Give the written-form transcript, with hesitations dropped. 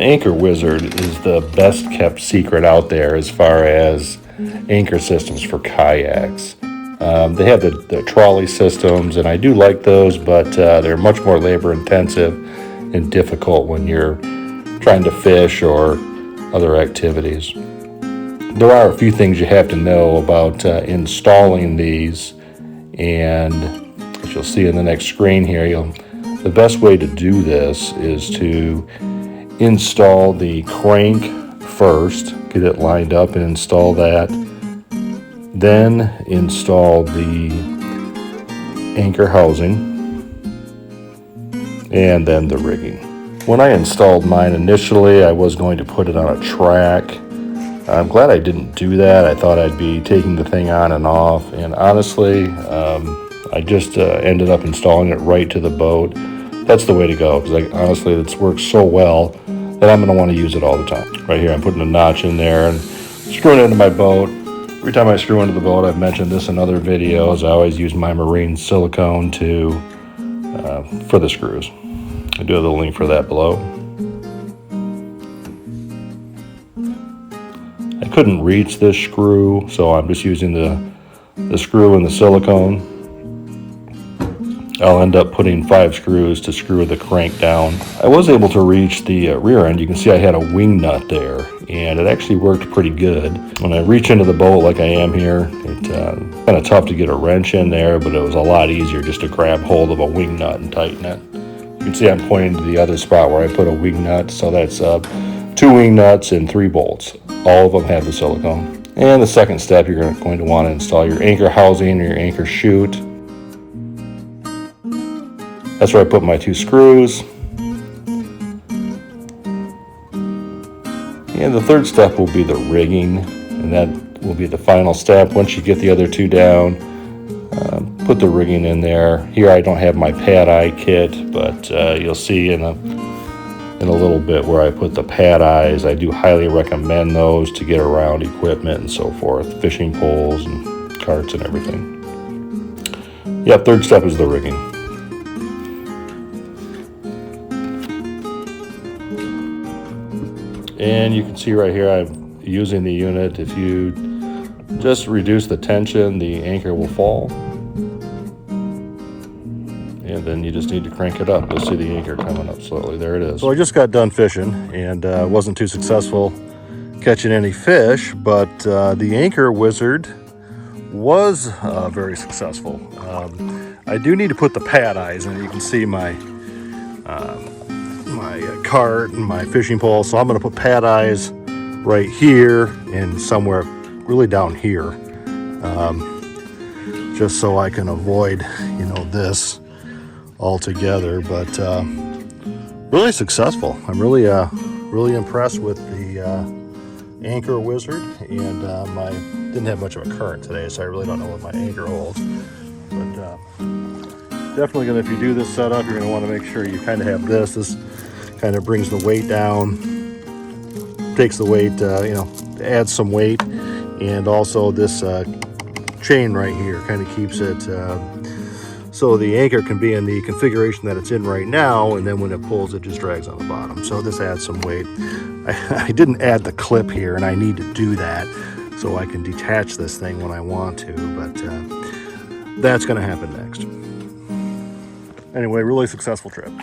Anchor Wizard is the best kept secret out there as far as anchor systems for kayaks. They have the trolley systems, and I do like those, but they're much more labor intensive and difficult when you're trying to fish or other activities. There are a few things you have to know about installing these, and as you'll see in the next screen here, the best way to do this is to install the crank first, get it lined up and install that. Then install the anchor housing and then the rigging. When I installed mine initially, I was going to put it on a track. I'm glad I didn't do that. I thought I'd be taking the thing on and off, and honestly, I just ended up installing it right to the boat. That's the way to go, because honestly, it's worked so well that I'm going to want to use it all the time. Right here, I'm putting a notch in there and screwing it into my boat. Every time I screw into the boat, I've mentioned this in other videos, I always use my marine silicone for the screws. I do have the link for that below. I couldn't reach this screw, so I'm just using the screw and the silicone. I'll end up putting 5 screws to screw the crank down. I was able to reach the rear end. You can see I had a wing nut there, and it actually worked pretty good. When I reach into the boat like I am here, it's kind of tough to get a wrench in there, but it was a lot easier just to grab hold of a wing nut and tighten it. You can see I'm pointing to the other spot where I put a wing nut, so that's 2 wing nuts and 3 bolts. All of them have the silicone. And the second step, you're going to want to install your anchor housing or your anchor chute. That's where I put my 2 screws. And the third step will be the rigging, and that will be the final step. Once you get the other 2 down, put the rigging in there. Here I don't have my pad eye kit, but you'll see in a little bit where I put the pad eyes. I do highly recommend those to get around equipment and so forth, fishing poles and carts and everything. Yeah, third step is the rigging. And you can see right here I'm using the unit. If you just reduce the tension, the anchor will fall. And then you just need to crank it up. You'll see the anchor coming up slowly. There it is. So I just got done fishing and wasn't too successful catching any fish, but the Anchor Wizard was very successful. I do need to put the pad eyes in. You can see my cart and my fishing pole, so I'm going to put pad eyes right here and somewhere really down here, just so I can avoid this altogether. But really successful. I'm really impressed with the Anchor Wizard, and I didn't have much of a current today, so I really don't know what my anchor holds, but definitely gonna, if you do this setup, you're gonna want to make sure you kind of have this kind of brings the weight down, takes the weight, adds some weight, and also this chain right here kind of keeps it so the anchor can be in the configuration that it's in right now, and then when it pulls, it just drags on the bottom. So this adds some weight. I didn't add the clip here, and I need to do that so I can detach this thing when I want to, but that's going to happen next. Anyway, really successful trip.